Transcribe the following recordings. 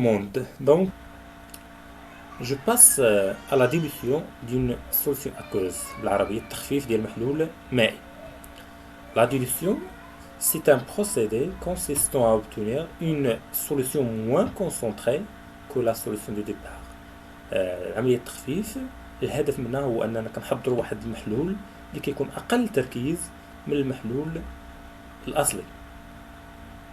monde. Donc, je passe à la dilution d'une solution aqueuse. بالعربية التخفيف ديال محلول مائي. La dilution, c'est un procédé consistant à obtenir une solution moins concentrée que la solution de départ. عملية التخفيف الهدف منها هو أننا كنحضروا واحد المحلول اللي كيكون أقل تركيز من المحلول الأصلي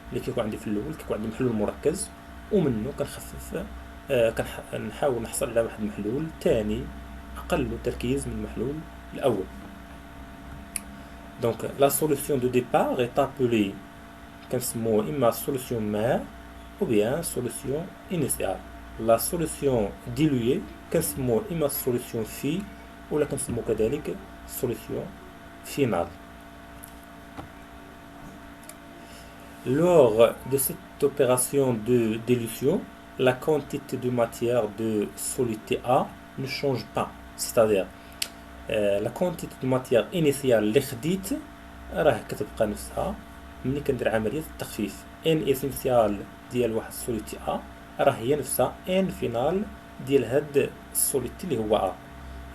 اللي كيكون عندي في الأول. كيكون عندي محلول مركز ومنه كنخفف كنحاول نحصل على واحد المحلول تاني أقل تركيز من المحلول الأول. Donc la solution de départ est appelée كنسموها إما solution mère ou bien solution initiale. La solution diluée كنسموها إما solution phi ولا كنسموها كذلك solution finale. Lors de cette opération de dilution, la quantité de matière de soluté A ne change pas. C'est-à-dire la quantité de matière initiale اللي خديت راه كتبقى نفسها ملي كندير عملية التخفيف. ان اسينسيال ديال واحد السوليتي A راه هي نفسها ان فينال ديال هاد السوليتي اللي هو A.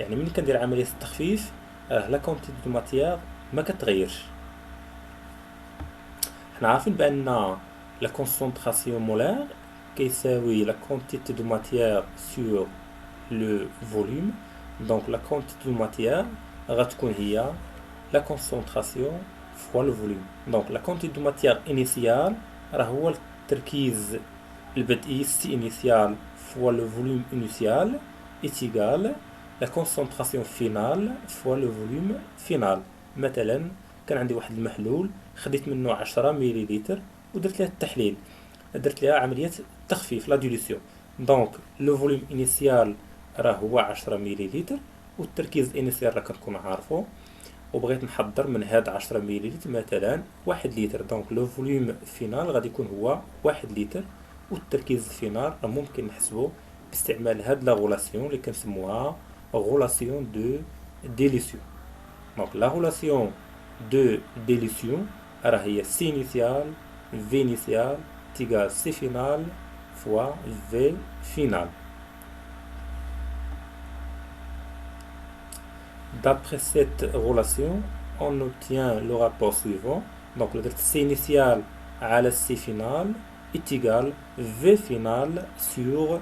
يعني ملي كندير عملية التخفيف راه لا كونتيتي دو ماتيير ما كتغيرش. حنا عارفين بأن لا كونسونطراسيون مولار كيساوي لا كونتيتي دو ماتيير سور لو فوليوم. دونك لا كونتيتي دو ماتيير غتكون هي لا كونسونطراسيون فوا لو فوليوم. دونك لا كونتيتي دو ماتيير انيسيال راه هو التركيز البدئي سي انيسيال فوا لو فوليوم انيسيال إيتيغال لا كونسونطراسيون فينال فوا لو فوليوم فينال. مثلا كان عندي واحد المحلول خديت منه 10 مليلتر ودرت لها التحليل، درت لها عملية تخفيف لا ديليسيون. دونك لو فوليوم انيسيال راه هو 10 مليلتر والتركيز الانيسيال راه كنكون عارفو، وبغيت نحضر من هاد 10 مليلتر مثلا 1 لتر. دونك لو فوليوم فينال غادي يكون هو 1 لتر والتركيز الفينال راه ممكن نحسبو باستعمال هاد لا غولاسيون اللي كنسموها غولاسيون دو ديليسيون. دونك لا غولاسيون دو ديليسيون راه هي سي انيسيال في انيسيال تيغال سي فينال فوا في فينال. D'après cette relation, on obtient le rapport suivant. Donc le C initial à la C finale est égal V final sur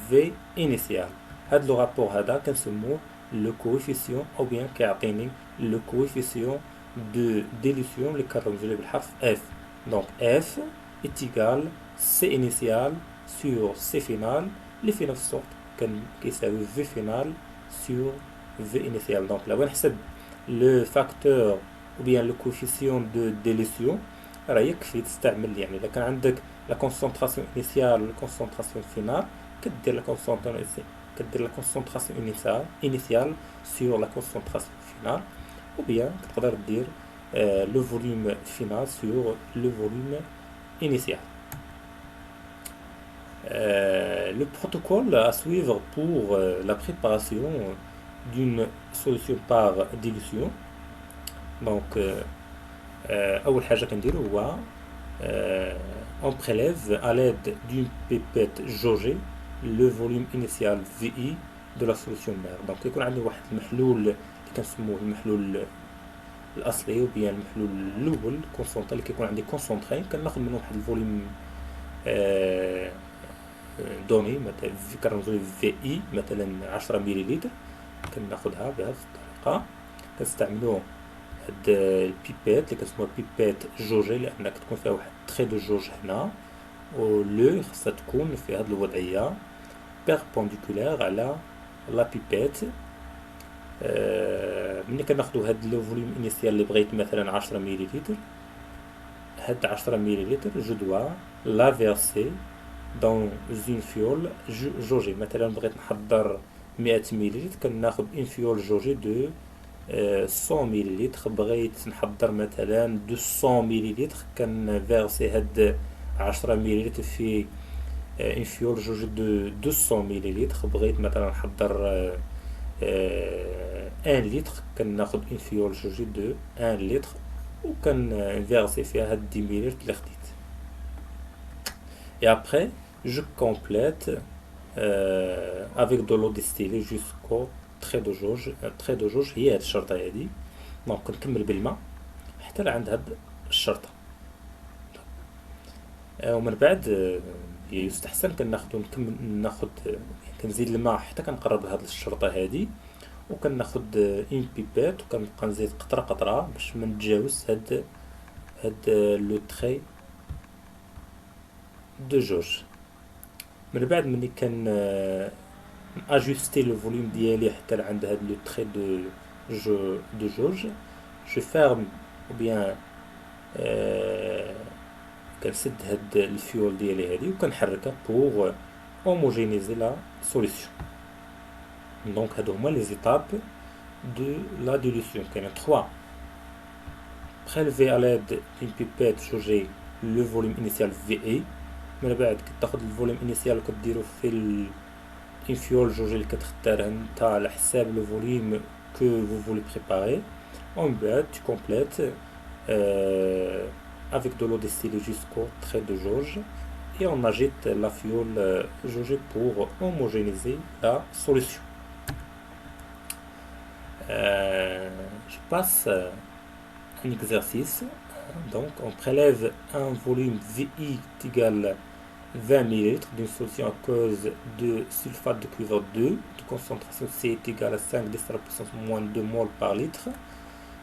V initial. هذا le rapport هذا كنسموه le coefficient ou bien كيعطيني le coefficient de dilution اللي كنرمزو ليه بالحرف F. Donc F est égal C initial sur C final اللي في نفس الوقت كيساوي V final sur V initial. Donc là, on le facteur ou bien le coefficient de dilution راه يكفي تستعمل. يعني إذا كان عندك la concentration initiale و la concentration finale كدير la concentration initiale sur la concentration finale ou bien تقدر دير le volume final sur le volume initial. Le protocole à suivre pour la préparation d'une solution par dilution. Donc أول حاجة كنديرو هو on prélève à l'aide d'une pipette jaugée le volume initial VI de la solution mère. Donc يكون عندي واحد المحلول اللي كنسموه المحلول الأصلي و بيان المحلول الأول كونسونطري اللي كيكون عندي كونسونطري كناخد منه واحد الفوليوم دوني مثلا كنرمزو في اي مثلا 10 مليلتر كناخدها بهذه الطريقة. كنستعملو هاد البيبات اللي كتسموها بيبات جوجي لأن كتكون فيها واحد تخي دو جوج هنا و لو خاصها تكون في هاد الوضعية بيربونديكولار على لا بيبات. ملي كناخدو هاد لو فوليوم انيسيال اللي بغيت مثلا 10 مليلتر، هاد 10 مليلتر جو دوا لا فيرسي دون اون فيول جوجي. مثلا بغيت نحضر 100 مليلتر كناخد اون فيول جوجي دو 100 مليلتر. بغيت نحضر مثلا 200 مليلتر كنفيرسي هاد 10 مليلتر في اون فيول جوجي دو 200 مليلتر. بغيت مثلا نحضر 1 لتر كناخد اون فيول جوجي دو 1 لتر وكنفيرسي فيها هاد 10 مليلتر اللي خديت. Et après je complète avec de l'eau distillée jusqu'au trait de jauge هي هاد الشرطة هادي. دونك نكمل بالماء حتى لعند هاد الشرطة. ومن بعد يستحسن ناخد كنزيد الماء حتى كنقرب لهاد الشرطة هادي، وكناخد اون بيبات وكنبقى نزيد قطرة قطرة باش ما نتجاوز هاد لو تري دو جوج. من بعد ملي كان اجوستي لو فوليوم ديالي حتى لعند هاد لو تري دو جوج، جو فيرم او بيان كنسد هاد الفيول ديالي هادي وكنحركها بوغ homogénéiser la solution. Donc هادو هما les étapes de la dilution. كاين 3: prélever à l'aide d'une pipette jauger le volume initial VE. من بعد كتاخد الفوليوم انيسيال وكديرو في ان فيول جوجي اللي كتختارها نتا على حساب لو فوليوم que vous voulez préparer. En bas, tu complètes avec de l'eau distillée jusqu'au trait de jauge et on agite la fiole jaugée pour homogénéiser la solution. Je passe un exercice. Donc, on prélève un volume VI égal 20 ml d'une solution à cause de sulfate de cuivre 2 de concentration C est égale à 5 10 à la puissance moins 2 mol par litre.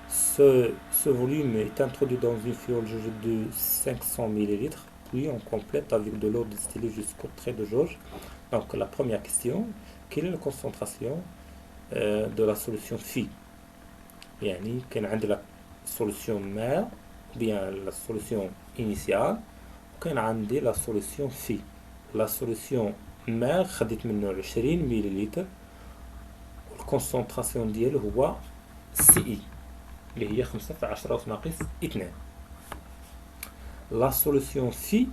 Ce volume est introduit dans une fiole jaugée de 500 ml, puis on complète avec de l'eau distillée jusqu'au trait de jauge. Donc la première question, quelle est la concentration de la solution phi? يعني كان عندي la solution mère ou bien la solution initiale وكان عندي la solution phi. La solution mère خديت منه 20 مليلتر والكونسنتراسيون ديالو هو CI اللي هي 5 في 10 أس ناقص 2. La solution phi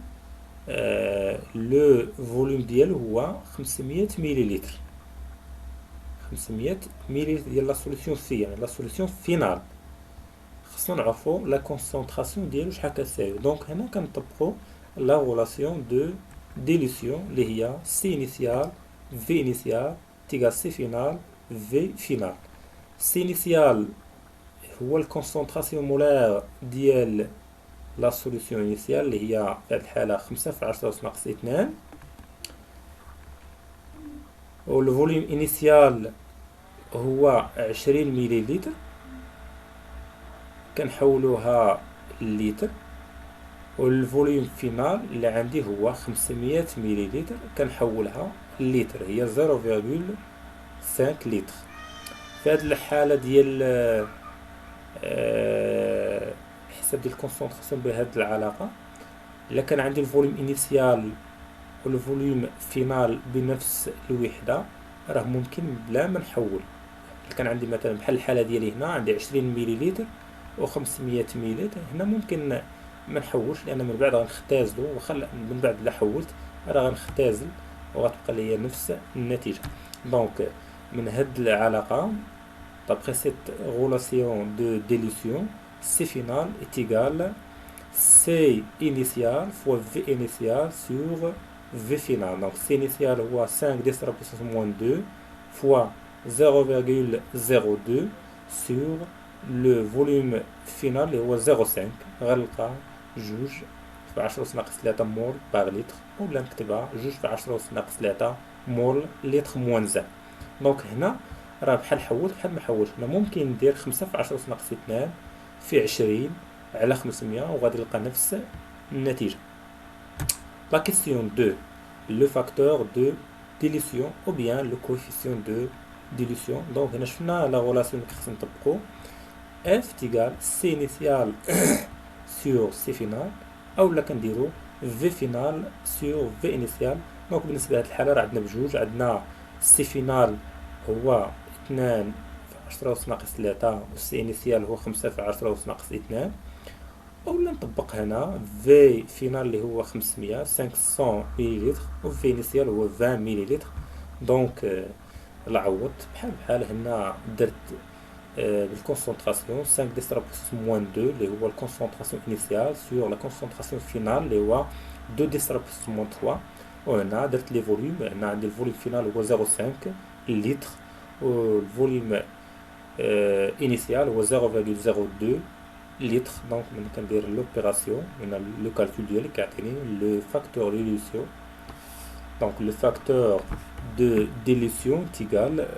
le volume ديالو هو 500 مليلتر. 500 مليلتر ديال لا سوليسيون في، يعني لا سوليسيون فينال. خصنا نعرفو لا كونسونطراسيون ديالو شحال كتساوي. دونك هنا كنطبقو لا غولاسيون دو ديليسيون اللي هي سي انيسيال في انيسيال تيغال سي فينال في فينال. سي انيسيال هو الكونسونطراسيون مولار ديال لا سوليسيون انيسيال اللي هي في هاد الحالة 5 في 10 أس ناقص 2، والفوليوم انيسيال هو 20 مليلتر كنحولوها للتر، والفوليوم فينال اللي عندي هو 500 مليلتر كنحولها للتر هي 0.5 لتر. في هاد الحالة ديال حساب ديال الكونسونطراسيون بهاد العلاقة، الا كان عندي الفوليوم انيسيال والفوليوم فينال بنفس الوحدة راه ممكن بلا ما نحول. كان عندي مثلا بحال الحالة ديالي هنا عندي 20 مليلتر و 500 مليلتر، هنا ممكن ما نحولش لأن من بعد غنختازلو، واخا من بعد لا حولت راه غنختازل وغتبقى ليا نفس النتيجة. دونك من هاد العلاقة d'après cette relation de dilution, C final est égal C initial fois V initial sur V final. Donc C initial هو 5 10 à la puissance moins 2 fois 0,02 sur le volume final اللي هو 0,5 غنلقى جوج في 10 أس ناقص 3 مول باغ لتر، ولا نكتبها جوج في 10 أس ناقص 3 مول لتر موان زان. دونك هنا راه بحال حولت بحال ما حولتش، انا ممكن ندير 5 في 10 أس ناقص 2 في 20 على 500 وغادي نلقى نفس النتيجة. La question 2, le facteur de dilution ou bien le coefficient de dilution. Donc هنا شفنا لا غولاسيون اللي خصنا نطبقو F تيغال C initial sur C final، اولا كنديرو V final sur V initial. دونك بالنسبة لهاد الحالة راه عندنا بجوج، عندنا C final هو 2 في 10 أس ناقص 3 و C initial هو 5 في 10 أس ناقص 2، اولا نطبق هنا في فينال اللي هو 500 مليلتر و في انيسيال هو 20 مليلتر. دونك عوضت بحال هنا درت بالكونسونطراسيون 5 10 à la puissance moins 2 اللي هو الكونسونطراسيون انيسيال سور لا كونسونطراسيون فينال اللي هو 2 10 à la puissance moins 3. on a les volumes, on a le volume final هو 0,5 litres le volume initial هو 0,02 litres. Donc on va dire l'opération, on a le calcul ديالي كيعطيني le facteur d'édition. Donc le facteur de dilution est égal